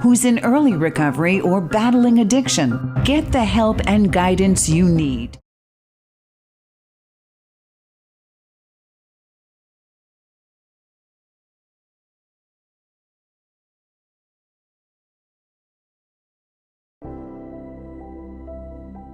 who's in early recovery or battling addiction. Get the help and guidance you need.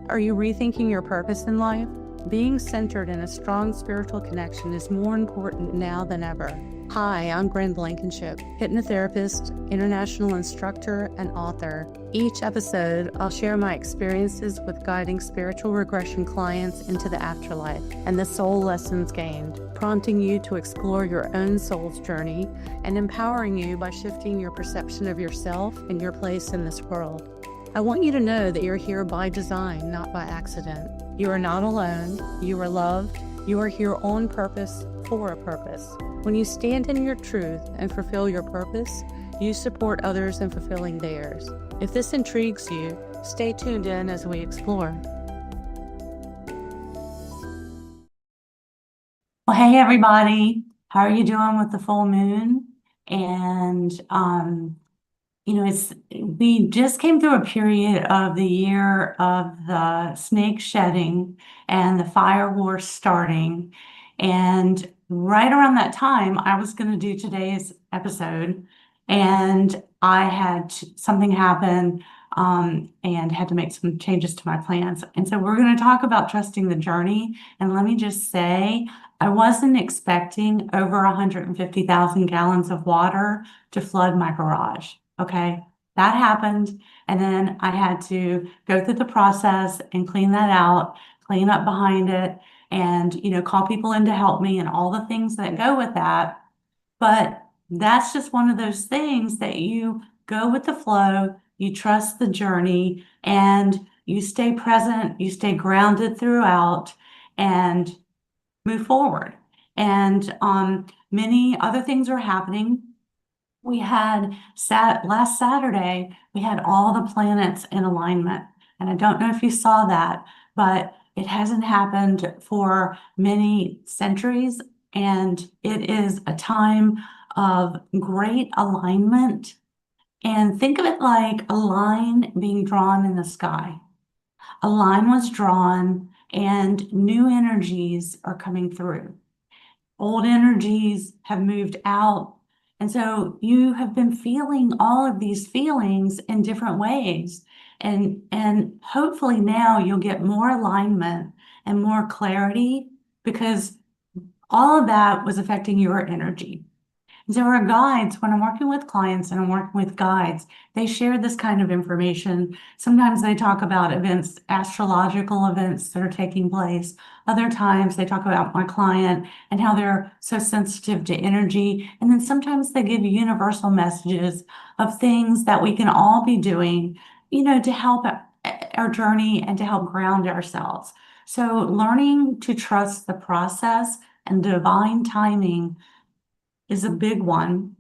Are you rethinking your purpose in life? Being centered in a strong spiritual connection is more important now than ever. Hi, I'm Gwen Blankenship, hypnotherapist, international instructor, and author. Each episode, I'll share my experiences with guiding spiritual regression clients into the afterlife and the soul lessons gained, prompting you to explore your own soul's journey and empowering you by shifting your perception of yourself and your place in this world. I want you to know that you're here by design, not by accident. You are not alone. You are loved. You are here on purpose, for a purpose. When you stand in your truth and fulfill your purpose, you support others in fulfilling theirs. If this intrigues you, stay tuned in as we explore. Well, hey everybody, how are you doing with the full moon? And we just came through a period of the year of the snake shedding and the fire war starting. And right around that time, I was going to do today's episode, and I had something happen and had to make some changes to my plans. And so we're going to talk about trusting the journey. And let me just say, I wasn't expecting over 150,000 gallons of water to flood my garage. Okay, that happened. And then I had to go through the process and clean that out, clean up behind it, and, call people in to help me and all the things that go with that. But that's just one of those things that you go with the flow, you trust the journey, and you stay present, you stay grounded throughout, and move forward. And many other things are happening. We had last Saturday, we had all the planets in alignment. And I don't know if you saw that, but it hasn't happened for many centuries. And it is a time of great alignment. And think of it like a line being drawn in the sky. A line was drawn and new energies are coming through. Old energies have moved out. And so you have been feeling all of these feelings in different ways. And hopefully now you'll get more alignment and more clarity, because all of that was affecting your energy. And so our guides, when I'm working with clients and I'm working with guides, they share this kind of information. Sometimes they talk about events, astrological events that are taking place. Other times they talk about my client and how they're so sensitive to energy. And then sometimes they give you universal messages of things that we can all be doing, to help our journey and to help ground ourselves. So learning to trust the process and divine timing is a big one.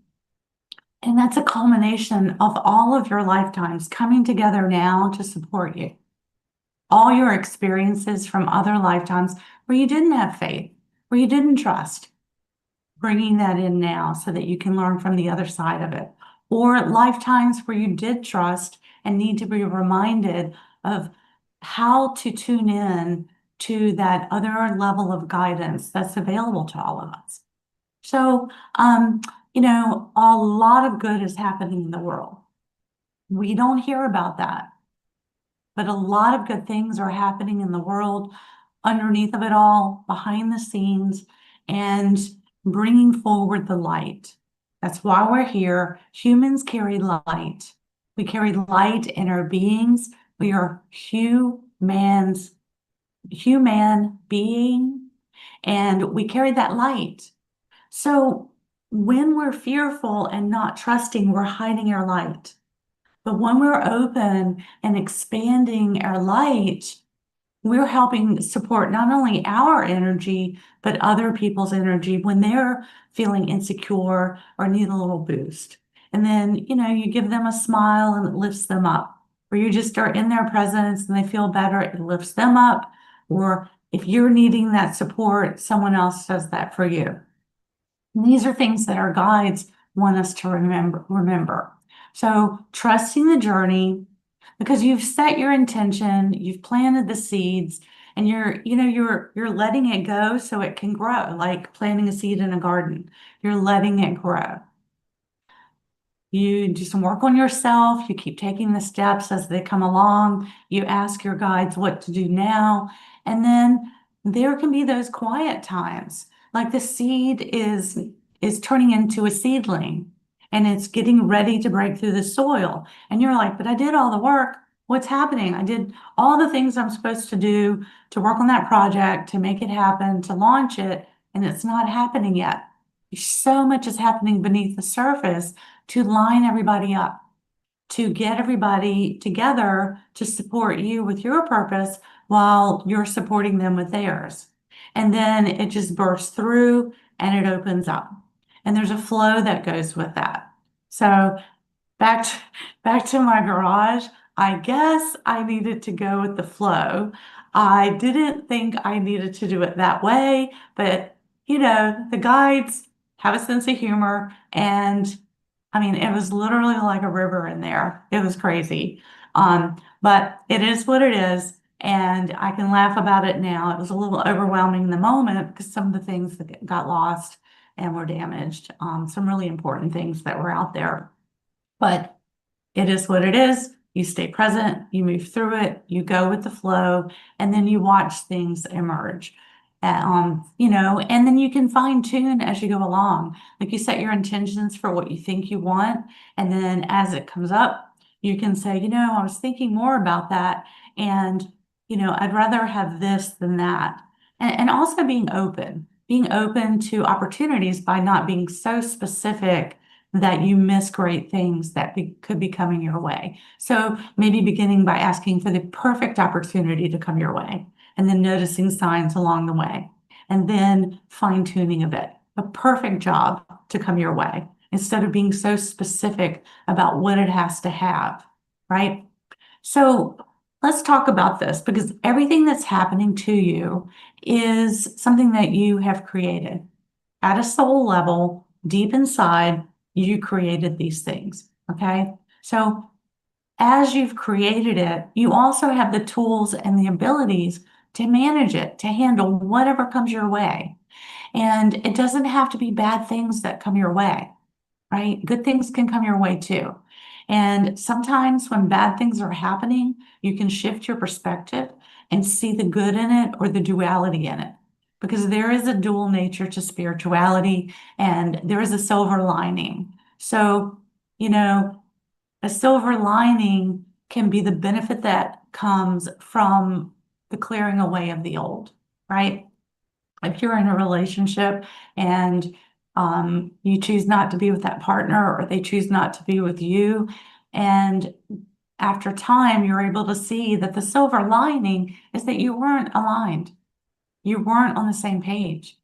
And that's a culmination of all of your lifetimes coming together now to support you. All your experiences from other lifetimes where you didn't have faith, where you didn't trust, bringing that in now so that you can learn from the other side of it. Or lifetimes where you did trust and need to be reminded of how to tune in to that other level of guidance that's available to all of us. So, a lot of good is happening in the world. We don't hear about that, but a lot of good things are happening in the world underneath of it all, behind the scenes, and bringing forward the light. That's why we're here. Humans carry light. We carry light in our beings. We are human being, and we carry that light. So when we're fearful and not trusting, we're hiding our light. But when we're open and expanding our light, we're helping support not only our energy, but other people's energy when they're feeling insecure or need a little boost. And then, you give them a smile and it lifts them up. Or you just are in their presence and they feel better, it lifts them up. Or if you're needing that support, someone else does that for you. And these are things that our guides want us to remember. So trusting the journey, because you've set your intention, you've planted the seeds, and you're letting it go so it can grow, like planting a seed in a garden. You're letting it grow. You do some work on yourself. You keep taking the steps as they come along. You ask your guides what to do now. And then there can be those quiet times, like the seed is turning into a seedling and it's getting ready to break through the soil. And you're like, but I did all the work. What's happening? I did all the things I'm supposed to do to work on that project, to make it happen, to launch it, and it's not happening yet. So much is happening beneath the surface to line everybody up, to get everybody together to support you with your purpose while you're supporting them with theirs. And then it just bursts through and it opens up. And there's a flow that goes with that. So back to, back to my garage, I guess I needed to go with the flow. I didn't think I needed to do it that way, but the guides have a sense of humor, and I mean, it was literally like a river in there. It was crazy. But it is what it is, and I can laugh about it now. It was a little overwhelming in the moment because some of the things that got lost and were damaged, some really important things that were out there. But it is what it is. You stay present, you move through it, you go with the flow, and then you watch things emerge. And then you can fine tune as you go along. Like you set your intentions for what you think you want, and then as it comes up, you can say, I was thinking more about that, and I'd rather have this than that. And also being open to opportunities by not being so specific that you miss great things that could be coming your way. So maybe beginning by asking for the perfect opportunity to come your way, and then noticing signs along the way, and then fine-tuning a bit, a perfect job to come your way, instead of being so specific about what it has to have, right? So let's talk about this, because everything that's happening to you is something that you have created. At a soul level, deep inside, you created these things, okay? So as you've created it, you also have the tools and the abilities to manage it, to handle whatever comes your way. And it doesn't have to be bad things that come your way, right? Good things can come your way too. And sometimes when bad things are happening, you can shift your perspective and see the good in it or the duality in it. Because there is a dual nature to spirituality, and there is a silver lining. So, a silver lining can be the benefit that comes from the clearing away of the old, right? If you're in a relationship and you choose not to be with that partner, or they choose not to be with you, and after time, you're able to see that the silver lining is that you weren't aligned. You weren't on the same page.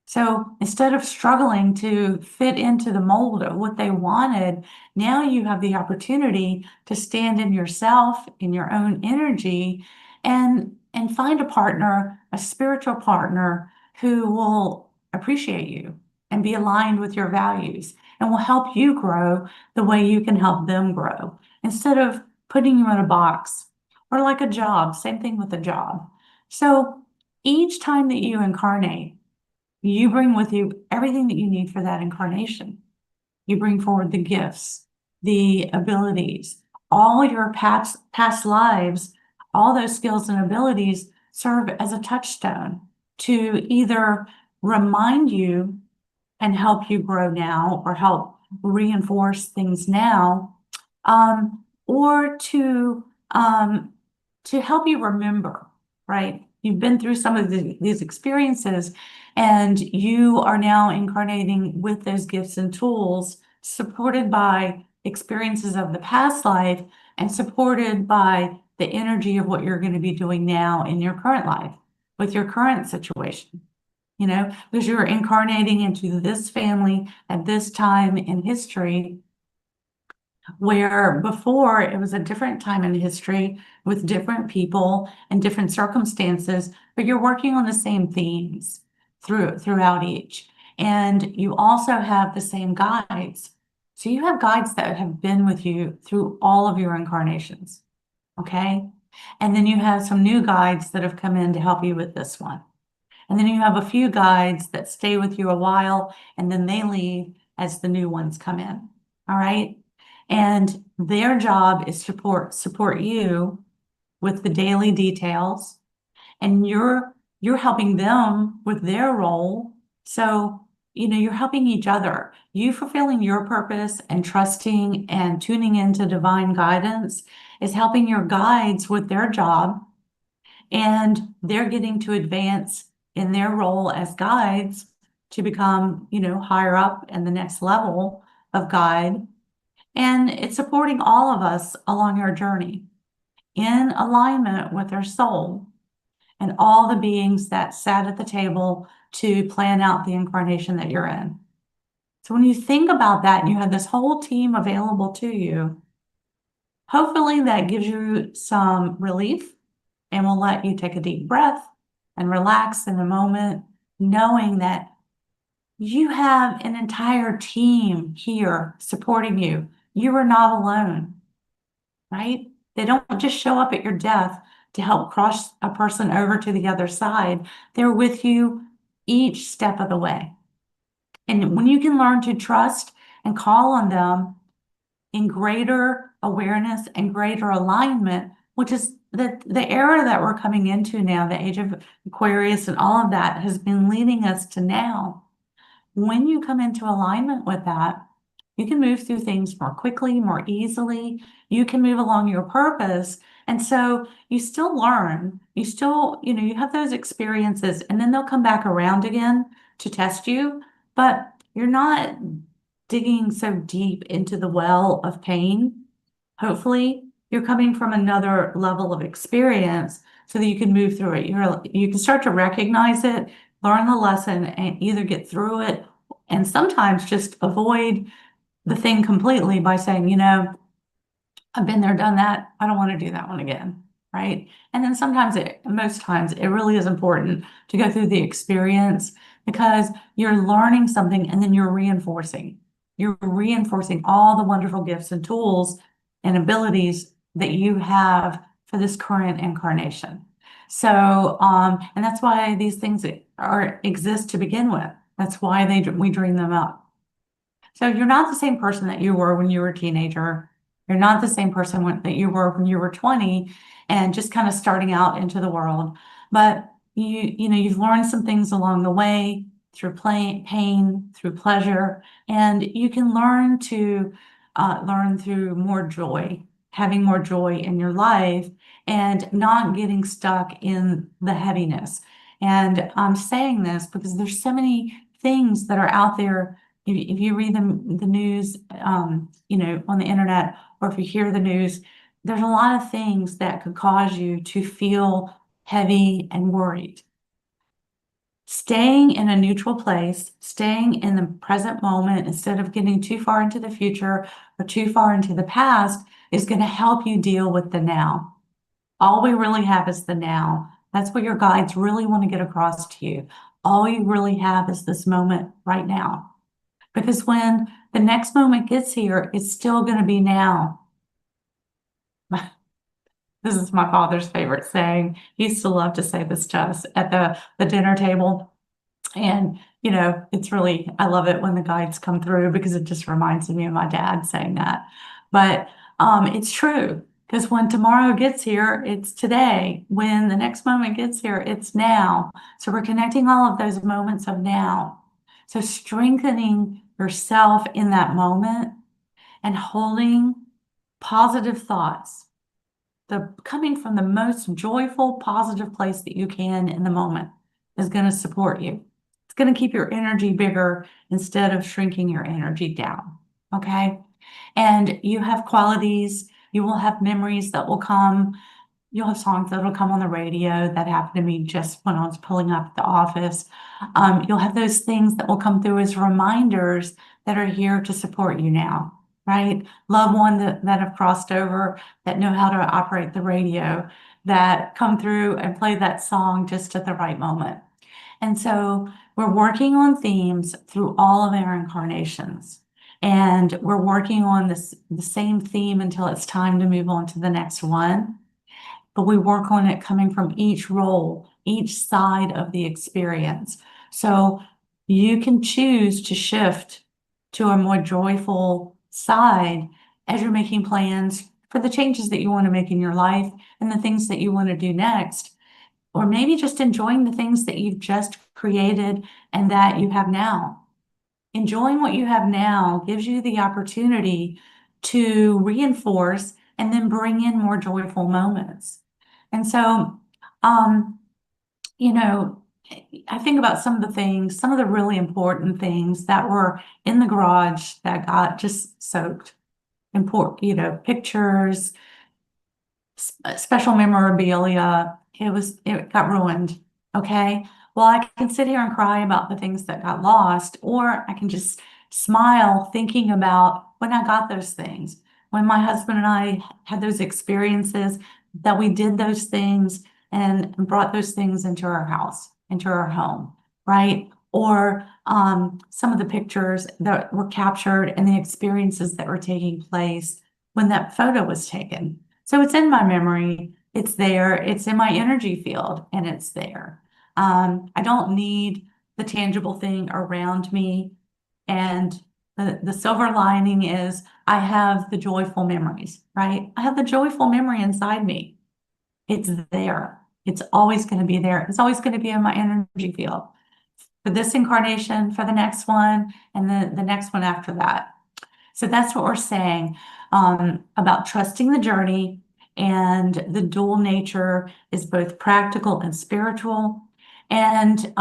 So instead of struggling to fit into the mold of what they wanted, now you have the opportunity to stand in yourself, in your own energy, and find a partner, a spiritual partner, who will appreciate you and be aligned with your values and will help you grow the way you can help them grow, instead of putting you in a box, or like a job. Same thing with a job. So each time that you incarnate, you bring with you everything that you need for that incarnation. You bring forward the gifts, the abilities, all your past lives, all those skills and abilities serve as a touchstone to either remind you and help you grow now, or help reinforce things now, or to help you remember, right? You've been through some of these experiences, and you are now incarnating with those gifts and tools, supported by experiences of the past life and supported by the energy of what you're going to be doing now in your current life with your current situation. Because you're incarnating into this family at this time in history, where before it was a different time in history with different people and different circumstances, but you're working on the same themes throughout each. And you also have the same guides So you have guides that have been with you through all of your incarnations, okay? And then you have some new guides that have come in to help you with this one. And then you have a few guides that stay with you a while and then they leave as the new ones come in. All right. And their job is to support you with the daily details, and you're helping them with their role. So, you're helping each other. You fulfilling your purpose and trusting and tuning into divine guidance is helping your guides with their job, and they're getting to advance in their role as guides to become, higher up in the next level of guide. And it's supporting all of us along our journey in alignment with our soul and all the beings that sat at the table to plan out the incarnation that you're in. So when you think about that and you have this whole team available to you, hopefully that gives you some relief and will let you take a deep breath and relax in the moment, knowing that you have an entire team here supporting you. You are not alone, right? They don't just show up at your death to help cross a person over to the other side. They're with you each step of the way. And when you can learn to trust and call on them in greater awareness and greater alignment, which is the era that we're coming into now, the age of Aquarius and all of that has been leading us to now. When you come into alignment with that, you can move through things more quickly, more easily. You can move along your purpose. And so you still learn, you still, you have those experiences, and then they'll come back around again to test you, but you're not digging so deep into the well of pain. Hopefully, you're coming from another level of experience so that you can move through it. You can start to recognize it, learn the lesson, and either get through it and sometimes just avoid the thing completely by saying, I've been there, done that. I don't want to do that one again, right? And then most times, it really is important to go through the experience because you're learning something and then you're reinforcing. You're reinforcing all the wonderful gifts and tools and abilities that you have for this current incarnation. So, and that's why these things exist to begin with. That's why we dream them up. So you're not the same person that you were when you were a teenager. You're not the same person that you were when you were 20 and just kind of starting out into the world. But you've learned some things along the way through pain, through pleasure, and you can learn through more joy, having more joy in your life and not getting stuck in the heaviness. And I'm saying this because there's so many things that are out there. If you read the news, on the internet, or if you hear the news, there's a lot of things that could cause you to feel heavy and worried. Staying in a neutral place, staying in the present moment instead of getting too far into the future or too far into the past is going to help you deal with the now. All we really have is the now. That's what your guides really want to get across to you. All you really have is this moment right now. Because when the next moment gets here, it's still going to be now. This is my father's favorite saying. He used to love to say this to us at the dinner table. And, I love it when the guides come through because it just reminds me of my dad saying that. But it's true, because when tomorrow gets here, it's today. When the next moment gets here, it's now. So we're connecting all of those moments of now. So strengthening yourself in that moment and holding positive thoughts, coming from the most joyful, positive place that you can in the moment is going to support you. It's going to keep your energy bigger instead of shrinking your energy down. Okay. And you have qualities, you will have memories that will come. You'll have songs that will come on the radio. That happened to me just when I was pulling up at the office. You'll have those things that will come through as reminders that are here to support you now, right? Loved ones that have crossed over, that know how to operate the radio, that come through and play that song just at the right moment. And so we're working on themes through all of our incarnations. and we're working on the same theme until it's time to move on to the next one. But we work on it coming from each role, each side of the experience. So you can choose to shift to a more joyful side as you're making plans for the changes that you want to make in your life and the things that you want to do next, or maybe just enjoying the things that you've just created and that you have now. Enjoying what you have now gives you the opportunity to reinforce and then bring in more joyful moments. And so, you know, I think about some of the things, some of the really important things that were in the garage that got just soaked. Important, pictures, special memorabilia. It got ruined. Okay. Well, I can sit here and cry about the things that got lost, or I can just smile thinking about when I got those things, when my husband and I had those experiences, that we did those things and brought those things into our house, into our home, right? Or some of the pictures that were captured and the experiences that were taking place when that photo was taken. So it's in my memory, it's there, it's in my energy field, and it's there. I don't need the tangible thing around me. And the silver lining is I have the joyful memories, right? I have the joyful memory inside me. It's there. It's always going to be there. It's always going to be in my energy field for this incarnation, for the next one, and the next one after that. So that's what we're saying about trusting the journey, and the dual nature is both practical and spiritual. And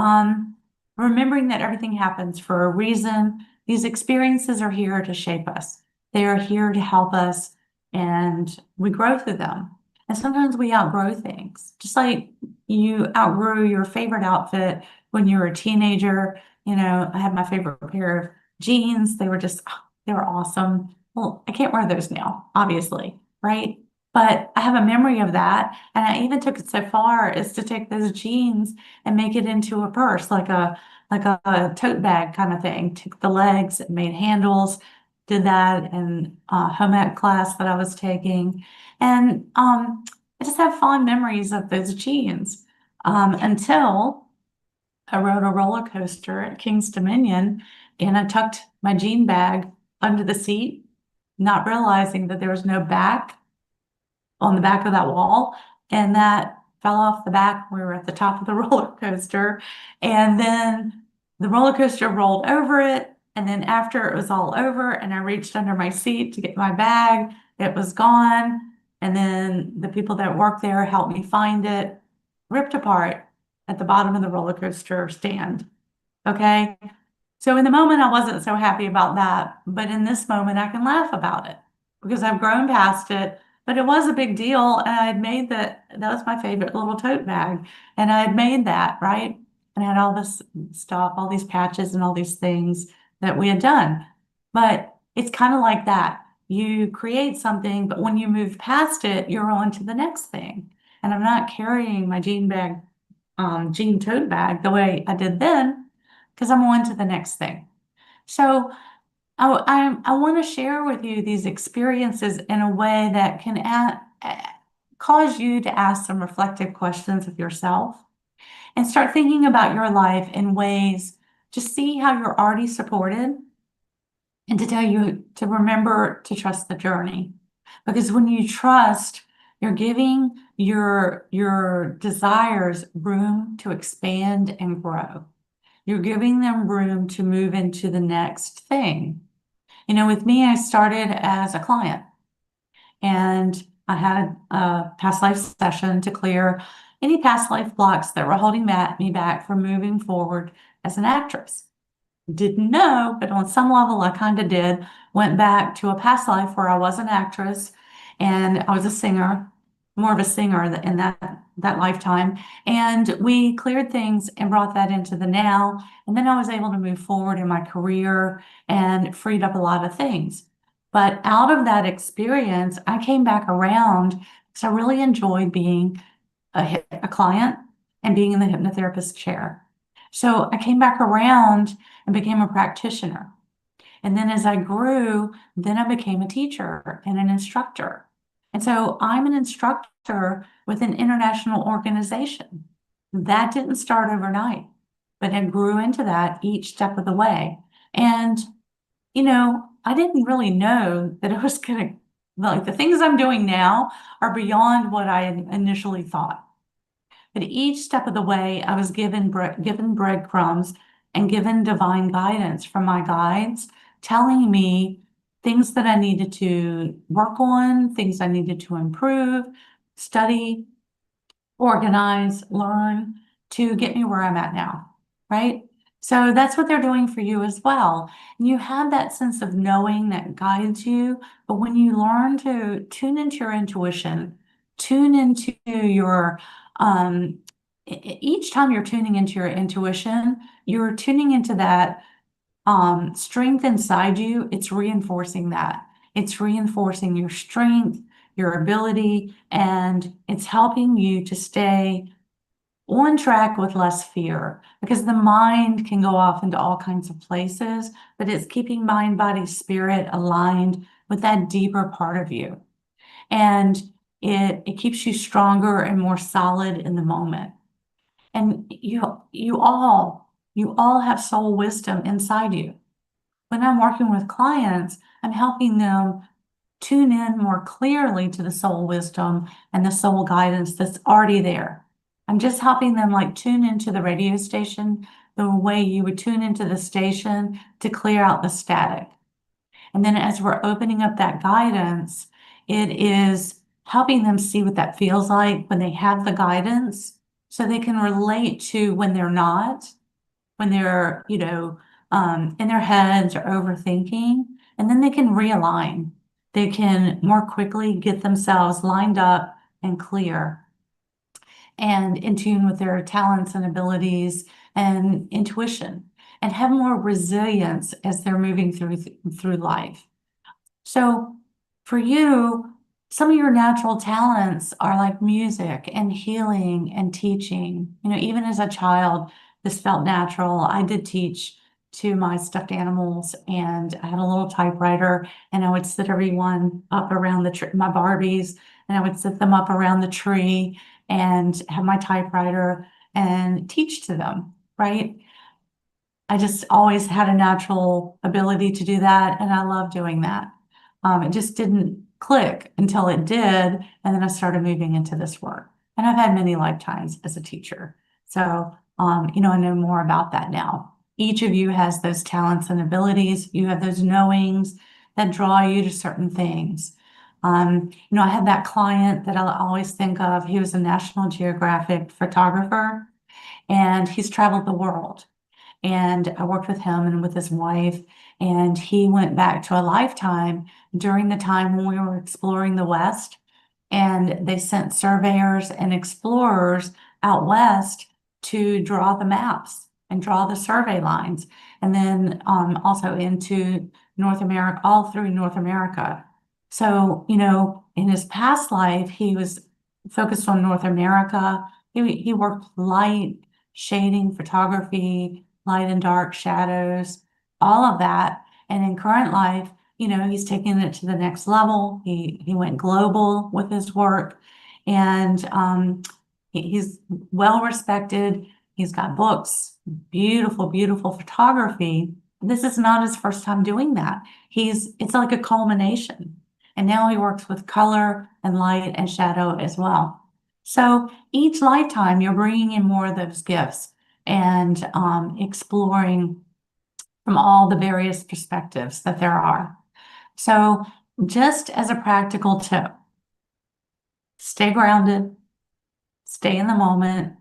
remembering that everything happens for a reason. These experiences are here to shape us. They are here to help us, and we grow through them. And sometimes we outgrow things, just like you outgrew your favorite outfit when you were a teenager. I had my favorite pair of jeans. They were awesome. Well, I can't wear those now, obviously, right? But I have a memory of that. And I even took it so far as to take those jeans and make it into a purse, like a tote bag kind of thing. Took the legs and made handles, did that in home ec class that I was taking. And I just have fond memories of those jeans until I rode a roller coaster at King's Dominion, and I tucked my jean bag under the seat, not realizing that there was no back on the back of that wall, and that fell off the back. We were at the top of the roller coaster, and then the roller coaster rolled over it. And then after it was all over and I reached under my seat to get my bag, it was gone. And then the people that worked there helped me find it, ripped apart at the bottom of the roller coaster stand. Okay. So in the moment, I wasn't so happy about that. But in this moment, I can laugh about it because I've grown past it. But it was a big deal. And I had made that was my favorite little tote bag. And I had made that, right? And I had all this stuff, all these patches and all these things that we had done. But it's kind of like that. You create something, but when you move past it, you're on to the next thing. And I'm not carrying my jean tote bag the way I did then, because I'm on to the next thing. So I want to share with you these experiences in a way that can cause you to ask some reflective questions of yourself and start thinking about your life in ways to see how you're already supported, and to tell you to remember to trust the journey. Because when you trust, you're giving your desires room to expand and grow. You're giving them room to move into the next thing. With me, I started as a client, and I had a past life session to clear any past life blocks that were holding me back from moving forward as an actress. Didn't know, but on some level I kind of did. Went back to a past life where I was an actress and I was a singer, more of a singer in that lifetime. And we cleared things and brought that into the now. And then I was able to move forward in my career and freed up a lot of things. But out of that experience, I came back around because I really enjoyed being a client and being in the hypnotherapist chair. So I came back around and became a practitioner. And then as I grew, then I became a teacher and an instructor. And so I'm an instructor with an international organization. That didn't start overnight, but I grew into that each step of the way. And, I didn't really know that it was going to, like, the things I'm doing now are beyond what I had initially thought. But each step of the way, I was given breadcrumbs and given divine guidance from my guides, telling me things that I needed to work on, things I needed to improve, study, organize, learn to get me where I'm at now, right? So that's what they're doing for you as well. And you have that sense of knowing that guides you, but when you learn to tune into your intuition, tune into your, each time you're tuning into your intuition, you're tuning into that strength inside you. It's reinforcing that. It's reinforcing your strength, your ability, and it's helping you to stay on track with less fear, because the mind can go off into all kinds of places, but it's keeping mind, body, spirit aligned with that deeper part of you. And it keeps you stronger and more solid in the moment. And you all have soul wisdom inside you. When I'm working with clients, I'm helping them tune in more clearly to the soul wisdom and the soul guidance that's already there. I'm just helping them like tune into the radio station the way you would tune into the station to clear out the static. And then as we're opening up that guidance, it is helping them see what that feels like when they have the guidance so they can relate to when they're not, when they're, in their heads or overthinking, and then they can realign. They can more quickly get themselves lined up and clear and in tune with their talents and abilities and intuition, and have more resilience as they're moving through life. So for you, some of your natural talents are like music and healing and teaching. Even as a child, this felt natural. I did teach to my stuffed animals, and I had a little typewriter, and I would sit everyone up around the tree, my Barbies, and I would sit them up around the tree and have my typewriter and teach to them, right? I just always had a natural ability to do that, and I love doing that. It just didn't click until it did, and then I started moving into this work. And I've had many lifetimes as a teacher. So, I know more about that now. Each of you has those talents and abilities. You have those knowings that draw you to certain things. I had that client that I always think of. He was a National Geographic photographer, and he's traveled the world. And I worked with him and with his wife, and he went back to a lifetime during the time when we were exploring the West. And they sent surveyors and explorers out west to draw the maps and draw the survey lines. And then also into North America, all through North America. So, in his past life, he was focused on North America. He worked light, shading, photography, light and dark shadows, all of that. And in current life, he's taking it to the next level. He went global with his work, and he's well respected. He's got books, beautiful, beautiful photography. This is not his first time doing that. It's like a culmination. And now he works with color and light and shadow as well. So each lifetime, you're bringing in more of those gifts and exploring from all the various perspectives that there are. So just as a practical tip, stay grounded, stay in the moment,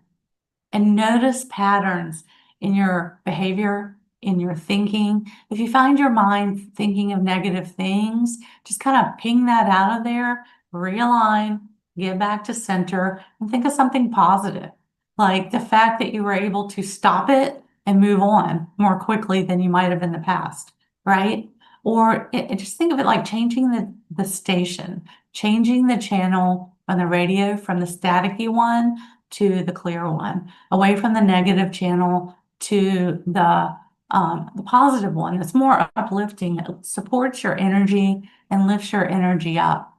and notice patterns in your behavior, in your thinking. If you find your mind thinking of negative things, just kind of ping that out of there, realign, get back to center, and think of something positive. Like the fact that you were able to stop it and move on more quickly than you might have in the past, right? Or just think of it like changing the station, changing the channel on the radio from the staticky one to the clear one, away from the negative channel to the the positive one that's more uplifting, it supports your energy and lifts your energy up.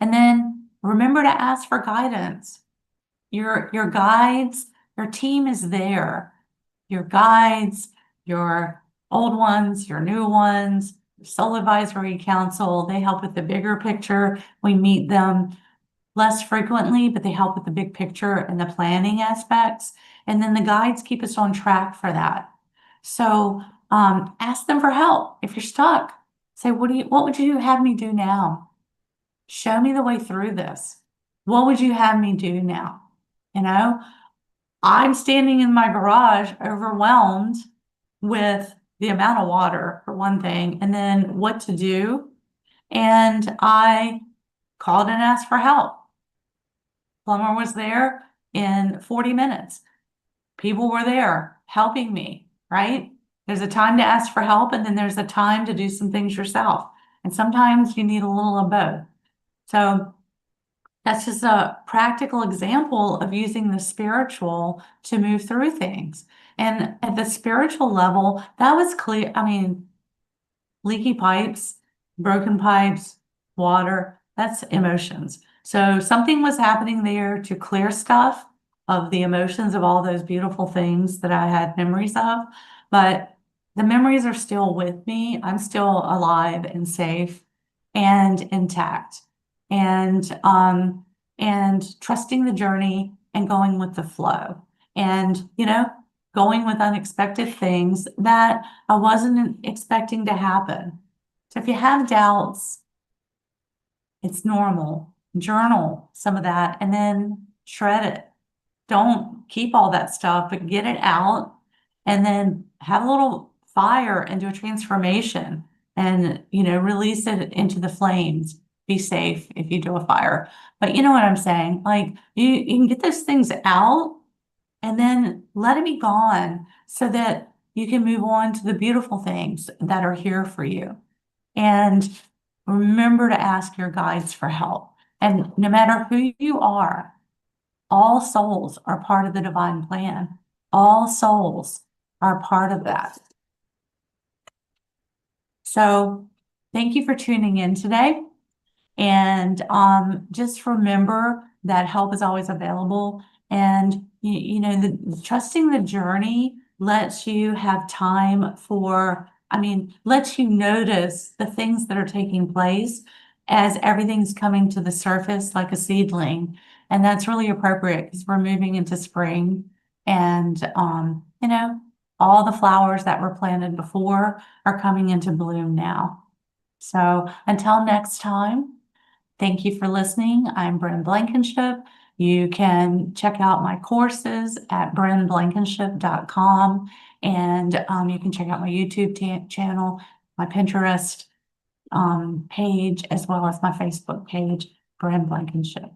And then remember to ask for guidance. Your guides, your team is there. Your guides, your old ones, your new ones, your Soul Advisory Council, they help with the bigger picture. We meet them less frequently, but they help with the big picture and the planning aspects. And then the guides keep us on track for that. So ask them for help. If you're stuck, say, what would you have me do now? Show me the way through this. What would you have me do now? You know, I'm standing in my garage overwhelmed with the amount of water, for one thing, and then what to do. And I called and asked for help. Plumber was there in 40 minutes. People were there helping me, right? There's a time to ask for help, and then there's a time to do some things yourself. And sometimes you need a little of both. So that's just a practical example of using the spiritual to move through things. And at the spiritual level, that was clear. I mean, leaky pipes, broken pipes, water, that's emotions. So something was happening there to clear stuff of the emotions of all those beautiful things that I had memories of. But the memories are still with me. I'm still alive and safe and intact. And trusting the journey and going with the flow. And, going with unexpected things that I wasn't expecting to happen. So if you have doubts, it's normal. Journal some of that and then shred it. Don't keep all that stuff, but get it out and then have a little fire and do a transformation and, release it into the flames. Be safe if you do a fire. But you know what I'm saying? Like you can get those things out and then let it be gone so that you can move on to the beautiful things that are here for you. And remember to ask your guides for help. And no matter who you are, all souls are part of the divine plan. All souls are part of that. So thank you for tuning in today. And just remember that help is always available. And, trusting the journey lets you have time lets you notice the things that are taking place as everything's coming to the surface like a seedling. And that's really appropriate because we're moving into spring. And, all the flowers that were planted before are coming into bloom now. So until next time, thank you for listening. I'm Bryn Blankenship. You can check out my courses at brynblankenship.com. And you can check out my YouTube channel, my Pinterest page, as well as my Facebook page, Bryn Blankenship.